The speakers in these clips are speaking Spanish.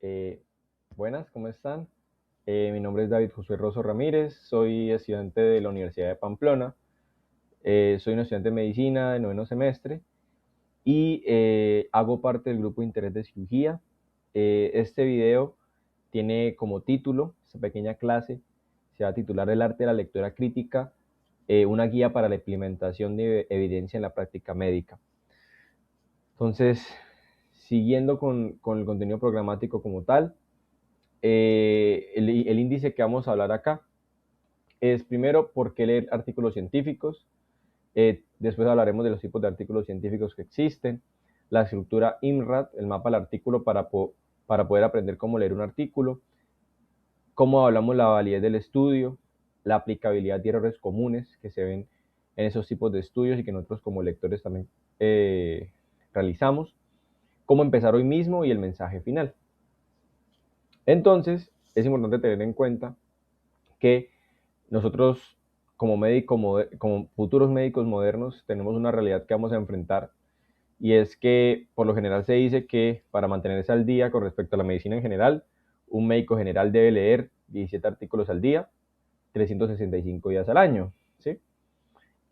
Eh, Buenas, ¿cómo están? Mi nombre es David José Rosso Ramírez, soy estudiante de la Universidad de Pamplona, soy un estudiante de medicina de noveno semestre y hago parte del grupo de interés de cirugía. Este video tiene como título, esta pequeña clase, se va a titular El arte de la lectura crítica, una guía para la implementación de evidencia en la práctica médica. Entonces, siguiendo con el contenido programático como tal, el índice que vamos a hablar acá es primero por qué leer artículos científicos, después hablaremos de los tipos de artículos científicos que existen, la estructura IMRAD, el mapa del artículo para poder aprender cómo leer un artículo, cómo hablamos la validez del estudio, la aplicabilidad de errores comunes que se ven en esos tipos de estudios y que nosotros como lectores también realizamos, cómo empezar hoy mismo y el mensaje final. Entonces, es importante tener en cuenta que nosotros como futuros médicos modernos tenemos una realidad que vamos a enfrentar, y es que por lo general se dice que para mantenerse al día con respecto a la medicina en general, un médico general debe leer 17 artículos al día, 365 días al año, ¿sí?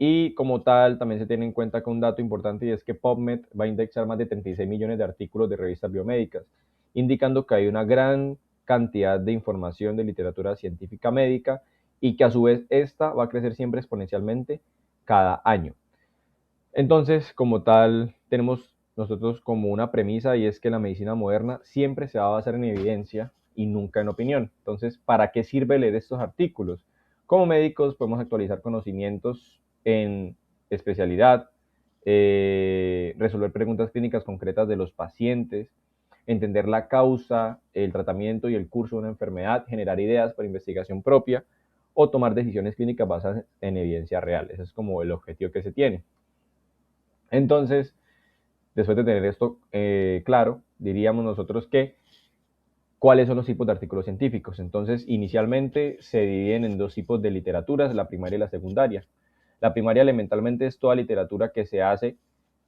Y como tal, también se tiene en cuenta que un dato importante, y es que PubMed va a indexar más de 36 millones de artículos de revistas biomédicas, indicando que hay una gran cantidad de información de literatura científica médica y que a su vez esta va a crecer siempre exponencialmente cada año. Entonces, como tal, tenemos nosotros como una premisa, y es que la medicina moderna siempre se va a basar en evidencia y nunca en opinión. Entonces, ¿para qué sirve leer estos artículos? Como médicos podemos actualizar conocimientos en especialidad, resolver preguntas clínicas concretas de los pacientes, entender la causa, el tratamiento y el curso de una enfermedad, generar ideas para investigación propia o tomar decisiones clínicas basadas en evidencia real. Ese es como el objetivo que se tiene. Entonces, después de tener esto claro, diríamos nosotros que cuáles son los tipos de artículos científicos. Entonces, inicialmente se dividen en dos tipos de literaturas, la primaria y la secundaria. La primaria elementalmente es toda literatura que se hace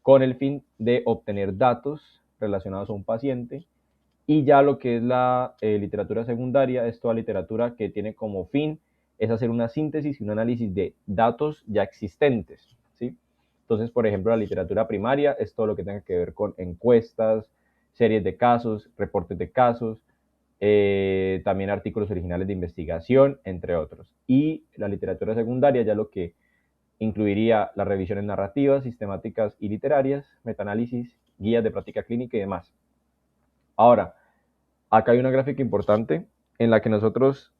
con el fin de obtener datos relacionados a un paciente, y ya lo que es la literatura secundaria es toda literatura que tiene como fin es hacer una síntesis y un análisis de datos ya existentes, ¿sí? Entonces, por ejemplo, la literatura primaria es todo lo que tenga que ver con encuestas, series de casos, reportes de casos, también artículos originales de investigación, entre otros. Y la literatura secundaria ya lo que incluiría las revisiones narrativas, sistemáticas y literarias, metaanálisis, guías de práctica clínica y demás. Ahora, acá hay una gráfica importante en la que nosotros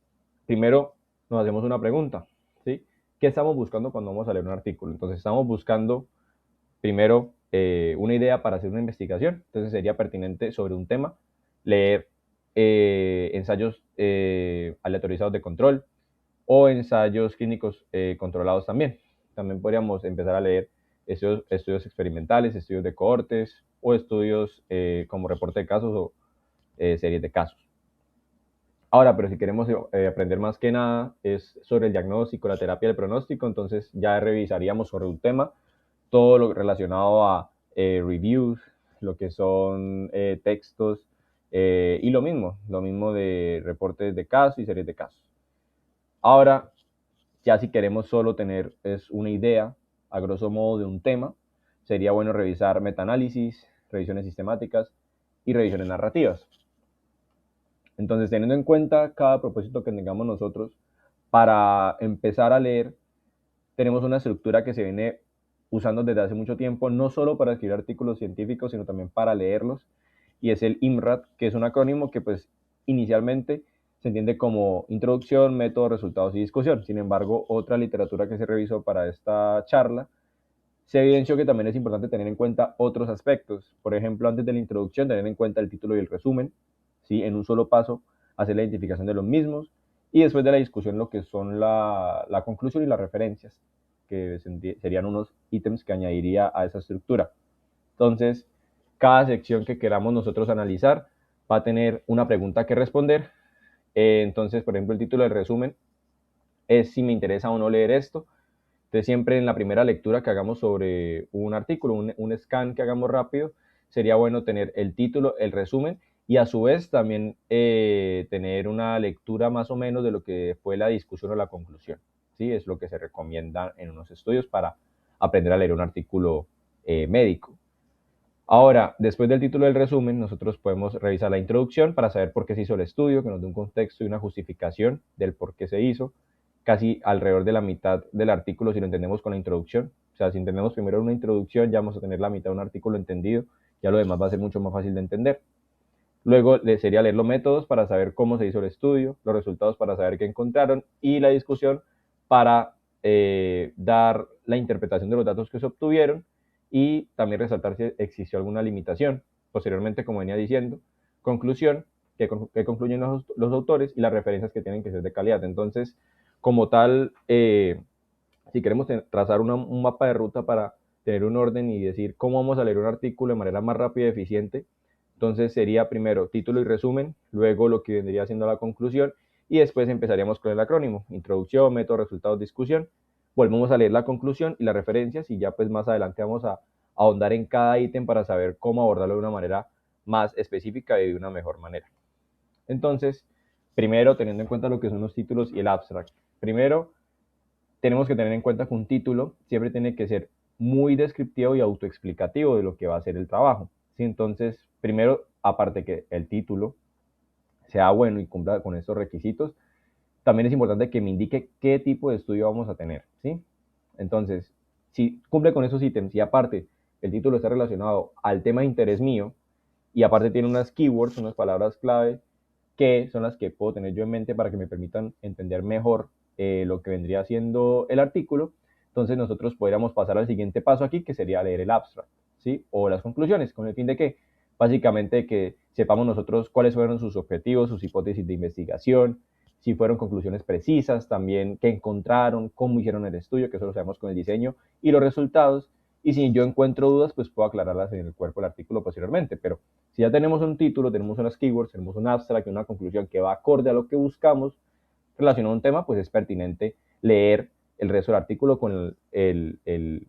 primero nos hacemos una pregunta, ¿sí? ¿Qué estamos buscando cuando vamos a leer un artículo? Entonces estamos buscando primero una idea para hacer una investigación. Entonces sería pertinente sobre un tema leer ensayos aleatorizados de control o ensayos clínicos controlados también. También podríamos empezar a leer estudios experimentales, estudios de cohortes o estudios como reporte de casos o series de casos. Ahora, pero si queremos aprender más que nada es sobre el diagnóstico, la terapia, el pronóstico, entonces ya revisaríamos sobre un tema todo lo relacionado a reviews, lo que son textos y lo mismo de reportes de casos y series de casos. Ahora, ya si queremos solo tener una idea, a grosso modo, de un tema, sería bueno revisar metaanálisis, revisiones sistemáticas y revisiones narrativas. Entonces, teniendo en cuenta cada propósito que tengamos nosotros, para empezar a leer, tenemos una estructura que se viene usando desde hace mucho tiempo, no solo para escribir artículos científicos, sino también para leerlos, y es el IMRAD, que es un acrónimo que pues inicialmente se entiende como introducción, método, resultados y discusión. Sin embargo, otra literatura que se revisó para esta charla se evidenció que también es importante tener en cuenta otros aspectos. Por ejemplo, antes de la introducción, tener en cuenta el título y el resumen, ¿sí? En un solo paso, hacer la identificación de los mismos, y después de la discusión lo que son la conclusión y las referencias, que serían unos ítems que añadiría a esa estructura. Entonces, cada sección que queramos nosotros analizar va a tener una pregunta que responder. Entonces, por ejemplo, el título del resumen es si me interesa o no leer esto. Entonces, siempre en la primera lectura que hagamos sobre un artículo, un scan que hagamos rápido, sería bueno tener el título, el resumen y a su vez también tener una lectura más o menos de lo que fue la discusión o la conclusión. ¿Sí? Es lo que se recomienda en unos estudios para aprender a leer un artículo médico. Ahora, después del título del resumen, nosotros podemos revisar la introducción para saber por qué se hizo el estudio, que nos dé un contexto y una justificación del por qué se hizo. Casi alrededor de la mitad del artículo, si lo entendemos con la introducción. O sea, si entendemos primero una introducción, ya vamos a tener la mitad de un artículo entendido, ya lo demás va a ser mucho más fácil de entender. Luego sería leer los métodos para saber cómo se hizo el estudio, los resultados para saber qué encontraron y la discusión para dar la interpretación de los datos que se obtuvieron y también resaltar si existió alguna limitación. Posteriormente, como venía diciendo, conclusión, que concluyen los autores y las referencias que tienen que ser de calidad. Entonces, como tal, si queremos trazar un mapa de ruta para tener un orden y decir cómo vamos a leer un artículo de manera más rápida y eficiente, entonces sería primero título y resumen, luego lo que vendría siendo la conclusión y después empezaríamos con el acrónimo, introducción, método, resultados, discusión. Volvemos a leer la conclusión y las referencias y ya pues más adelante vamos a ahondar en cada ítem para saber cómo abordarlo de una manera más específica y de una mejor manera. Entonces, primero teniendo en cuenta lo que son los títulos y el abstract. Primero, tenemos que tener en cuenta que un título siempre tiene que ser muy descriptivo y autoexplicativo de lo que va a ser el trabajo. ¿Sí? Entonces, primero, aparte que el título sea bueno y cumpla con estos requisitos, también es importante que me indique qué tipo de estudio vamos a tener. ¿Sí? Entonces, si cumple con esos ítems y aparte el título está relacionado al tema de interés mío y aparte tiene unas keywords, unas palabras clave que son las que puedo tener yo en mente para que me permitan entender mejor lo que vendría siendo el artículo. Entonces nosotros podríamos pasar al siguiente paso aquí, que sería leer el abstract, ¿sí? O las conclusiones, con el fin de que, básicamente, que sepamos nosotros cuáles fueron sus objetivos, sus hipótesis de investigación, si fueron conclusiones precisas, también qué encontraron, cómo hicieron el estudio, que eso lo sabemos con el diseño, y los resultados. Y si yo encuentro dudas, pues puedo aclararlas en el cuerpo del artículo posteriormente. Pero si ya tenemos un título, tenemos unas keywords, tenemos un abstract, una conclusión que va acorde a lo que buscamos relacionado a un tema, pues es pertinente leer el resto del artículo con el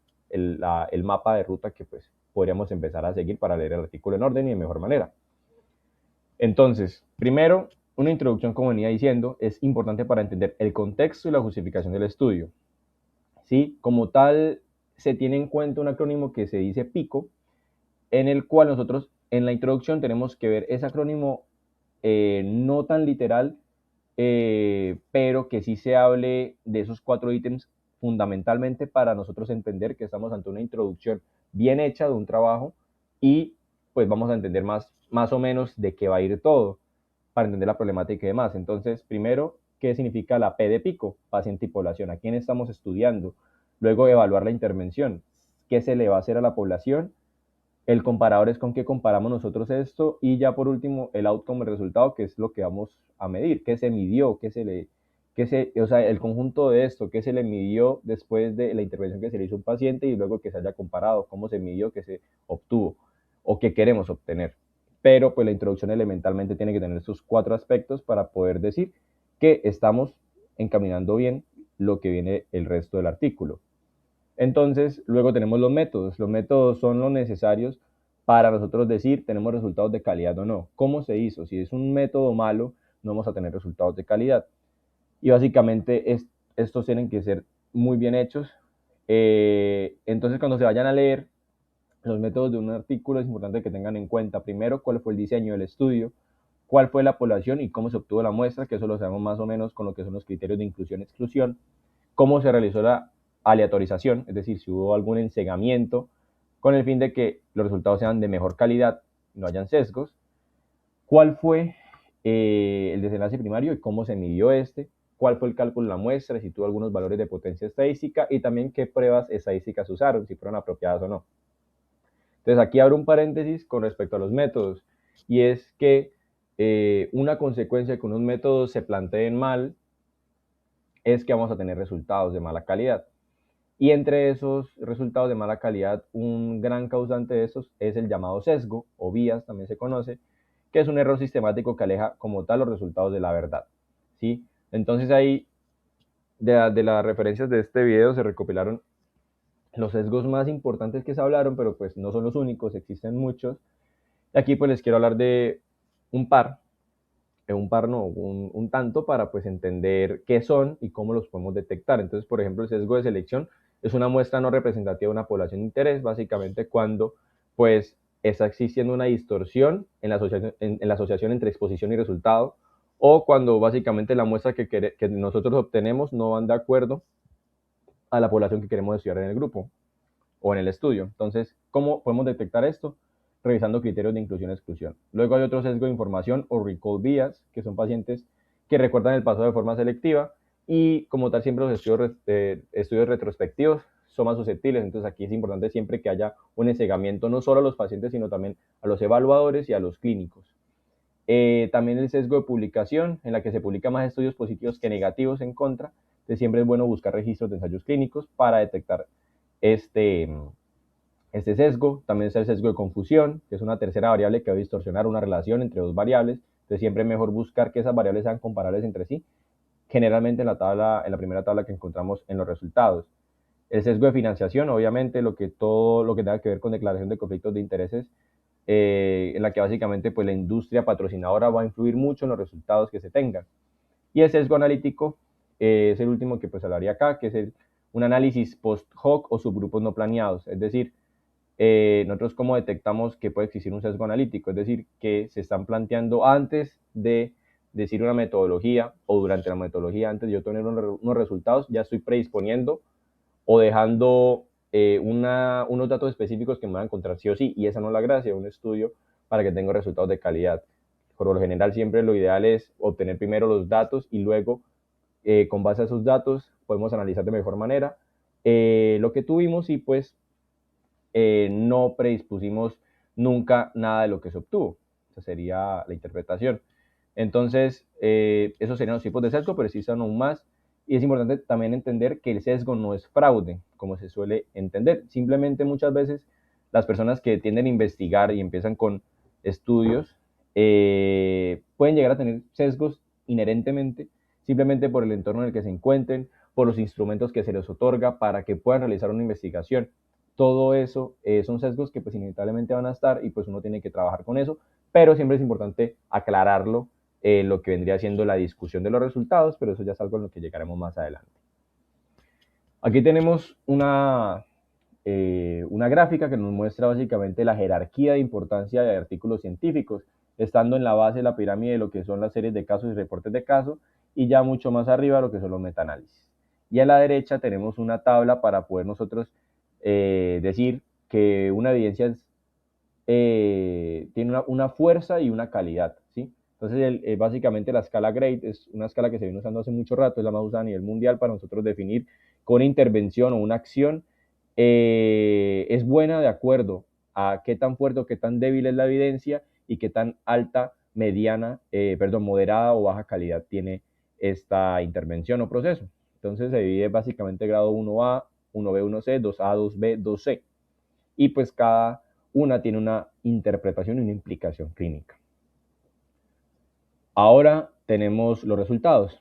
mapa de ruta que pues podríamos empezar a seguir para leer el artículo en orden y de mejor manera. Entonces, primero, una introducción, como venía diciendo, es importante para entender el contexto y la justificación del estudio. ¿Sí? Como tal, se tiene en cuenta un acrónimo que se dice PICO, en el cual nosotros en la introducción tenemos que ver ese acrónimo no tan literal, pero que sí se hable de esos 4 ítems fundamentalmente para nosotros entender que estamos ante una introducción bien hecha de un trabajo y pues vamos a entender más o menos de qué va a ir todo para entender la problemática y demás. Entonces, primero, ¿qué significa la P de pico? Paciente y población. ¿A quién estamos estudiando? Luego, evaluar la intervención. ¿Qué se le va a hacer a la población? El comparador es con qué comparamos nosotros esto y ya por último el outcome, el resultado, que es lo que vamos a medir, qué se midió, o sea, el conjunto de esto, qué se le midió después de la intervención que se le hizo a un paciente y luego que se haya comparado, cómo se midió, qué se obtuvo o qué queremos obtener. Pero pues la introducción elementalmente tiene que tener estos 4 aspectos para poder decir que estamos encaminando bien lo que viene el resto del artículo. Entonces, luego tenemos los métodos. Los métodos son los necesarios para nosotros decir tenemos resultados de calidad o no. ¿Cómo se hizo? Si es un método malo, no vamos a tener resultados de calidad. Y básicamente estos tienen que ser muy bien hechos. Entonces, cuando se vayan a leer los métodos de un artículo, es importante que tengan en cuenta primero cuál fue el diseño del estudio, cuál fue la población y cómo se obtuvo la muestra, que eso lo sabemos más o menos con lo que son los criterios de inclusión-exclusión, cómo se realizó la aleatorización, es decir, si hubo algún ensegamiento, con el fin de que los resultados sean de mejor calidad, no hayan sesgos, cuál fue el desenlace primario y cómo se midió este, cuál fue el cálculo de la muestra, si tuvo algunos valores de potencia estadística y también qué pruebas estadísticas usaron, si fueron apropiadas o no. Entonces aquí abro un paréntesis con respecto a los métodos y es que una consecuencia de que unos métodos se planteen mal es que vamos a tener resultados de mala calidad. Y entre esos resultados de mala calidad, un gran causante de estos es el llamado sesgo, o bias también se conoce, que es un error sistemático que aleja como tal los resultados de la verdad. ¿Sí? Entonces ahí, de las referencias de este video se recopilaron los sesgos más importantes que se hablaron, pero pues no son los únicos, existen muchos. Y aquí pues les quiero hablar de un par, no, un tanto para pues entender qué son y cómo los podemos detectar. Entonces, por ejemplo, el sesgo de selección es una muestra no representativa de una población de interés, básicamente cuando pues está existiendo una distorsión en la asociación entre exposición y resultado, o cuando básicamente la muestra que nosotros obtenemos no van de acuerdo a la población que queremos estudiar en el grupo o en el estudio. Entonces, ¿cómo podemos detectar esto? Revisando criterios de inclusión-exclusión. Luego hay otro sesgo de información o recall bias, que son pacientes que recuerdan el pasado de forma selectiva y como tal siempre los estudios retrospectivos son más susceptibles. Entonces aquí es importante siempre que haya un ensegamiento no solo a los pacientes, sino también a los evaluadores y a los clínicos. También el sesgo de publicación, en la que se publican más estudios positivos que negativos en contra. Entonces siempre es bueno buscar registros de ensayos clínicos para detectar este, este sesgo. También es el sesgo de confusión, que es una tercera variable que va a distorsionar una relación entre dos variables. Entonces siempre es mejor buscar que esas variables sean comparables entre sí, generalmente en la primera tabla que encontramos en los resultados. El sesgo de financiación, obviamente, todo lo que tenga que ver con declaración de conflictos de intereses, en la que básicamente pues, la industria patrocinadora va a influir mucho en los resultados que se tengan. Y el sesgo analítico es el último que pues hablaría acá, que es un análisis post hoc o subgrupos no planeados. Es decir, nosotros cómo detectamos que puede existir un sesgo analítico, es decir, que se están planteando antes de decir una metodología o durante la metodología, antes de yo tener unos resultados, ya estoy predisponiendo o dejando unos datos específicos que me van a encontrar sí o sí, y esa no es la gracia de un estudio para que tenga resultados de calidad. Por lo general siempre lo ideal es obtener primero los datos y luego con base a esos datos podemos analizar de mejor manera lo que tuvimos y pues no predispusimos nunca nada de lo que se obtuvo. Esa sería la interpretación. Entonces, esos serían los tipos de sesgo, pero existen aún más. Y es importante también entender que el sesgo no es fraude, como se suele entender. Simplemente muchas veces las personas que tienden a investigar y empiezan con estudios pueden llegar a tener sesgos inherentemente, simplemente por el entorno en el que se encuentren, por los instrumentos que se les otorga para que puedan realizar una investigación. Todo eso son sesgos que pues inevitablemente van a estar y pues uno tiene que trabajar con eso, pero siempre es importante aclararlo, lo que vendría siendo la discusión de los resultados, pero eso ya es algo en lo que llegaremos más adelante. Aquí tenemos una gráfica que nos muestra básicamente la jerarquía de importancia de artículos científicos, estando en la base de la pirámide de lo que son las series de casos y reportes de casos, y ya mucho más arriba lo que son los metaanálisis. Y a la derecha tenemos una tabla para poder nosotros decir que una evidencia tiene una fuerza y una calidad, ¿sí? Entonces, básicamente la escala GRADE es una escala que se viene usando hace mucho rato, es la más usada a nivel mundial para nosotros definir con intervención o una acción es buena de acuerdo a qué tan fuerte o qué tan débil es la evidencia y qué tan alta, mediana, moderada o baja calidad tiene esta intervención o proceso. Entonces se divide básicamente grado 1A, 1B, 1C, 2A, 2B, 2C. Y pues cada una tiene una interpretación y una implicación clínica. Ahora tenemos los resultados.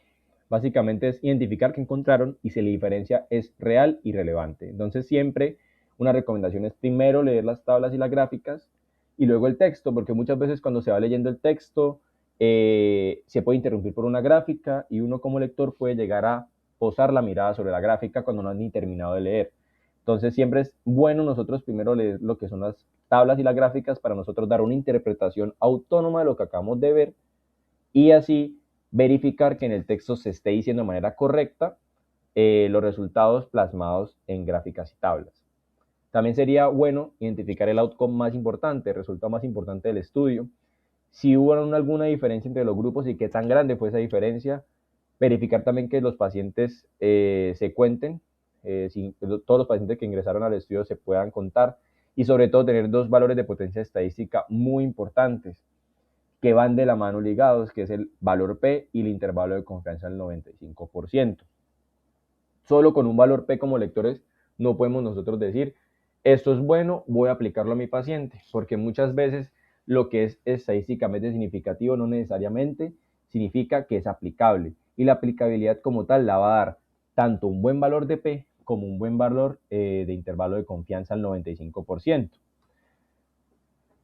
Básicamente es identificar qué encontraron y si la diferencia es real y relevante. Entonces siempre una recomendación es primero leer las tablas y las gráficas y luego el texto, porque muchas veces cuando se va leyendo el texto se puede interrumpir por una gráfica y uno como lector puede llegar a posar la mirada sobre la gráfica cuando no han ni terminado de leer. Entonces siempre es bueno nosotros primero leer lo que son las tablas y las gráficas para nosotros dar una interpretación autónoma de lo que acabamos de ver y así verificar que en el texto se esté diciendo de manera correcta los resultados plasmados en gráficas y tablas. También sería bueno identificar el outcome más importante, el resultado más importante del estudio. Si hubo alguna diferencia entre los grupos y qué tan grande fue esa diferencia, verificar también que los pacientes se cuenten, si todos los pacientes que ingresaron al estudio se puedan contar y sobre todo tener dos valores de potencia estadística muy importantes que van de la mano ligados, que es el valor P y el intervalo de confianza del 95%. Solo con un valor P como lectores no podemos nosotros decir, esto es bueno, voy a aplicarlo a mi paciente, porque muchas veces lo que es estadísticamente significativo no necesariamente significa que es aplicable, y la aplicabilidad como tal la va a dar tanto un buen valor de P como un buen valor de intervalo de confianza al 95%.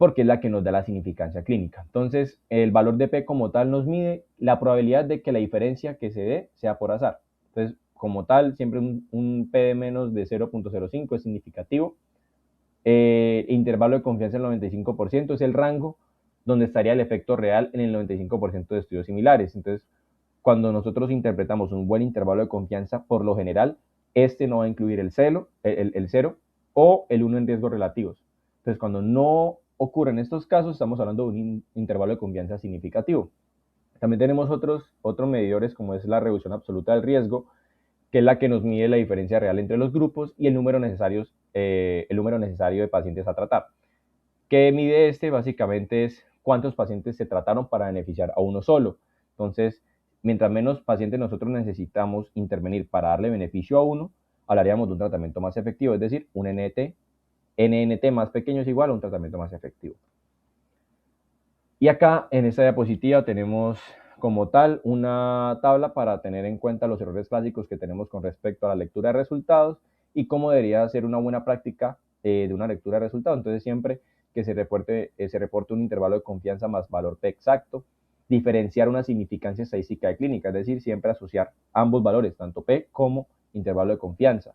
porque es la que nos da la significancia clínica. Entonces, el valor de P como tal nos mide la probabilidad de que la diferencia que se dé sea por azar. Entonces, como tal, siempre un P de menos de 0.05 es significativo. Intervalo de confianza del 95% es el rango donde estaría el efecto real en el 95% de estudios similares. Entonces, cuando nosotros interpretamos un buen intervalo de confianza, por lo general, este no va a incluir el 0 o el 1 en riesgos relativos. Entonces, cuando no ocurren estos casos, estamos hablando de un intervalo de confianza significativo. También tenemos otros medidores, como es la reducción absoluta del riesgo, que es la que nos mide la diferencia real entre los grupos y el número necesario de pacientes a tratar. ¿Qué mide este? Básicamente es cuántos pacientes se trataron para beneficiar a uno solo. Entonces, mientras menos pacientes nosotros necesitamos intervenir para darle beneficio a uno, hablaríamos de un tratamiento más efectivo, es decir, un NNT más pequeño es igual a un tratamiento más efectivo. Y acá en esta diapositiva tenemos como tal una tabla para tener en cuenta los errores clásicos que tenemos con respecto a la lectura de resultados y cómo debería ser una buena práctica de una lectura de resultados. Entonces, siempre que se reporte un intervalo de confianza más valor P exacto, diferenciar una significancia estadística de clínica, es decir, siempre asociar ambos valores, tanto P como intervalo de confianza.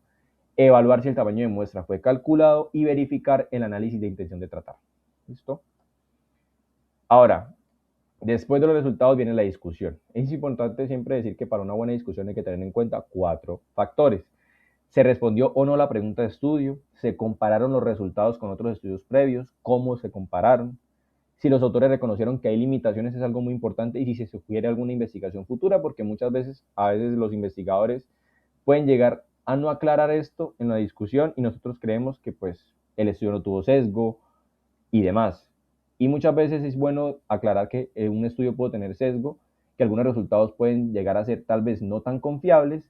Evaluar si el tamaño de muestra fue calculado y verificar el análisis de intención de tratar. ¿Listo? Ahora, después de los resultados viene la discusión. Es importante siempre decir que para una buena discusión hay que tener en cuenta 4 factores. ¿Se respondió o no la pregunta de estudio? ¿Se compararon los resultados con otros estudios previos? ¿Cómo se compararon? Si los autores reconocieron que hay limitaciones es algo muy importante y si se sugiere alguna investigación futura, porque muchas veces, los investigadores pueden llegar a no aclarar esto en la discusión y nosotros creemos que pues el estudio no tuvo sesgo y demás. Y muchas veces es bueno aclarar que un estudio puede tener sesgo, que algunos resultados pueden llegar a ser tal vez no tan confiables,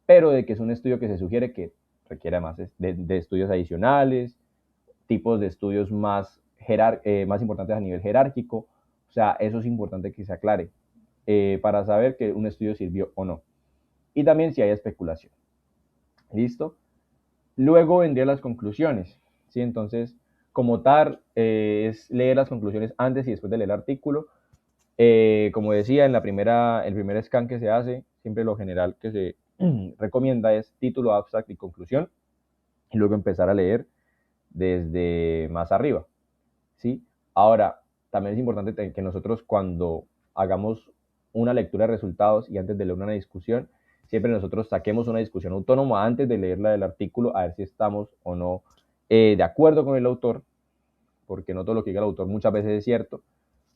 pero de que es un estudio que se sugiere que requiere más de estudios adicionales, tipos de estudios más importantes a nivel jerárquico. O sea, eso es importante que se aclare para saber que un estudio sirvió o no. Y también si hay especulación. ¿Listo? Luego vendrían las conclusiones. ¿Sí? Entonces, como tal, es leer las conclusiones antes y después de leer el artículo. Como decía, el primer scan que se hace, siempre lo general que se recomienda es título, abstract y conclusión, y luego empezar a leer desde más arriba, ¿sí? Ahora, también es importante que nosotros cuando hagamos una lectura de resultados y antes de leer una discusión, siempre nosotros saquemos una discusión autónoma antes de leer la del artículo, a ver si estamos o no de acuerdo con el autor, porque no todo lo que diga el autor muchas veces es cierto,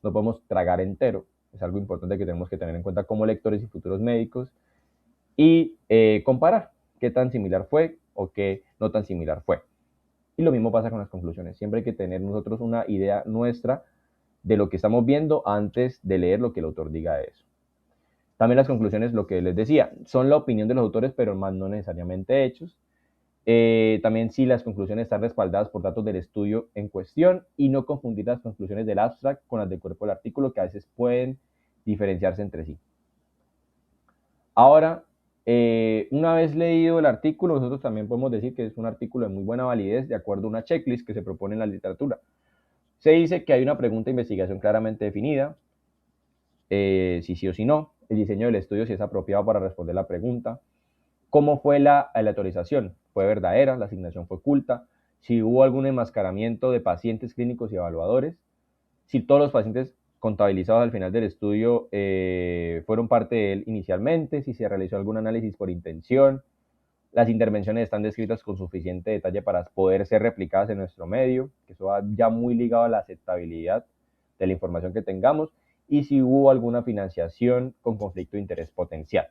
no podemos tragar entero, es algo importante que tenemos que tener en cuenta como lectores y futuros médicos, y comparar qué tan similar fue o qué no tan similar fue. Y lo mismo pasa con las conclusiones, siempre hay que tener nosotros una idea nuestra de lo que estamos viendo antes de leer lo que el autor diga de eso. También las conclusiones, lo que les decía, son la opinión de los autores, pero más no necesariamente hechos. También si las conclusiones están respaldadas por datos del estudio en cuestión y no confundir las conclusiones del abstract con las del cuerpo del artículo, que a veces pueden diferenciarse entre sí. Ahora, una vez leído el artículo, nosotros también podemos decir que es un artículo de muy buena validez de acuerdo a una checklist que se propone en la literatura. Se dice que hay una pregunta de investigación claramente definida, si sí o si no, el diseño del estudio si es apropiado para responder la pregunta, cómo fue la aleatorización, fue verdadera, la asignación fue oculta, si hubo algún enmascaramiento de pacientes clínicos y evaluadores, si todos los pacientes contabilizados al final del estudio fueron parte de él inicialmente, si se realizó algún análisis por intención, las intervenciones están descritas con suficiente detalle para poder ser replicadas en nuestro medio, que eso va ya muy ligado a la aceptabilidad de la información que tengamos, y si hubo alguna financiación con conflicto de interés potencial.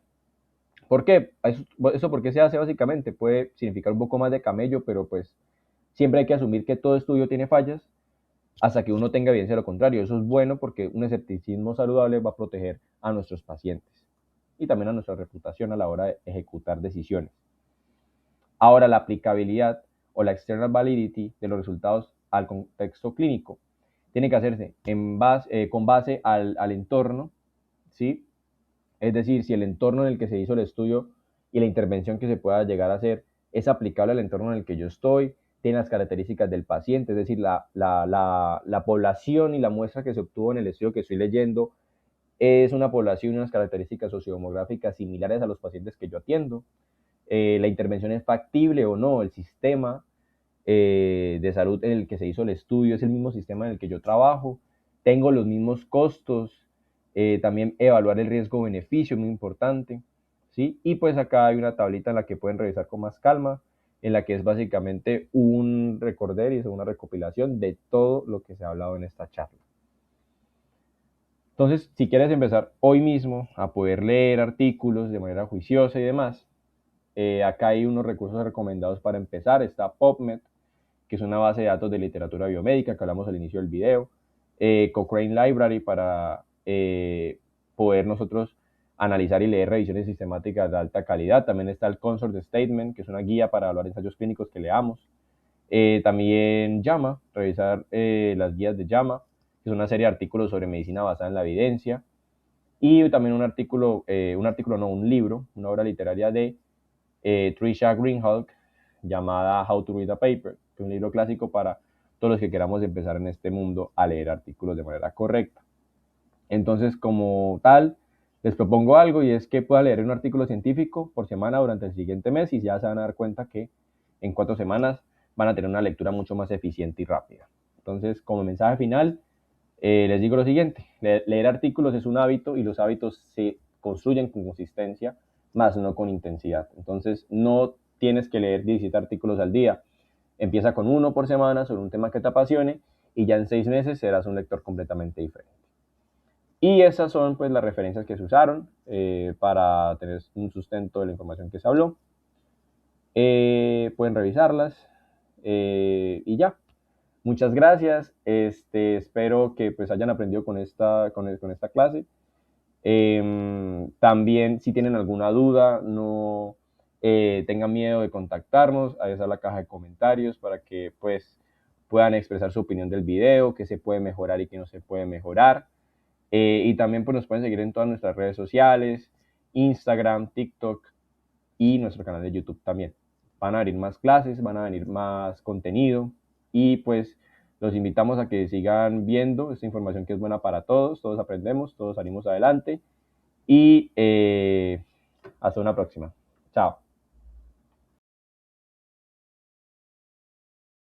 ¿Por qué? ¿Eso por qué se hace básicamente? Puede significar un poco más de camello, pero pues siempre hay que asumir que todo estudio tiene fallas hasta que uno tenga evidencia de lo contrario. Eso es bueno porque un escepticismo saludable va a proteger a nuestros pacientes y también a nuestra reputación a la hora de ejecutar decisiones. Ahora, la aplicabilidad o la external validity de los resultados al contexto clínico tiene que hacerse con base al entorno, ¿sí? Es decir, si el entorno en el que se hizo el estudio y la intervención que se pueda llegar a hacer es aplicable al entorno en el que yo estoy, tiene las características del paciente, es decir, la población y la muestra que se obtuvo en el estudio que estoy leyendo es una población y unas características sociodemográficas similares a los pacientes que yo atiendo. La intervención es factible o no, el sistema de salud en el que se hizo el estudio es el mismo sistema en el que yo trabajo, tengo los mismos costos, también evaluar el riesgo-beneficio, muy importante, ¿sí? Y pues acá hay una tablita en la que pueden revisar con más calma, en la que es básicamente un recorder y es una recopilación de todo lo que se ha hablado en esta charla. Entonces, si quieres empezar hoy mismo a poder leer artículos de manera juiciosa y demás, acá hay unos recursos recomendados para empezar. Está PubMed, que es una base de datos de literatura biomédica que hablamos al inicio del video. Cochrane Library para poder nosotros analizar y leer revisiones sistemáticas de alta calidad. También está el Consort Statement, que es una guía para evaluar ensayos clínicos que leamos. También JAMA, revisar las guías de JAMA, que es una serie de artículos sobre medicina basada en la evidencia. Y también un libro, una obra literaria de Trisha Greenhalgh, llamada How to Read a Paper, que es un libro clásico para todos los que queramos empezar en este mundo a leer artículos de manera correcta. Entonces, como tal, les propongo algo y es que puedan leer un artículo científico por semana durante el siguiente mes y ya se van a dar cuenta que en 4 semanas van a tener una lectura mucho más eficiente y rápida. Entonces, como mensaje final, les digo lo siguiente, leer artículos es un hábito y los hábitos se construyen con consistencia, más no con intensidad. Entonces, no tienes que leer 17 artículos al día. Empieza con 1 por semana sobre un tema que te apasione y ya en 6 meses serás un lector completamente diferente. Y esas son pues las referencias que se usaron para tener un sustento de la información que se habló. Pueden revisarlas y ya. Muchas gracias. Espero que pues hayan aprendido con esta clase. También si tienen alguna duda, no tengan miedo de contactarnos. Ahí está la caja de comentarios para que pues puedan expresar su opinión del video, qué se puede mejorar y qué no se puede mejorar. Y también pues nos pueden seguir en todas nuestras redes sociales, Instagram, TikTok y nuestro canal de YouTube también. Van a venir más clases, van a venir más contenido y pues los invitamos a que sigan viendo esta información que es buena para todos, todos aprendemos, todos salimos adelante y hasta una próxima. Chao.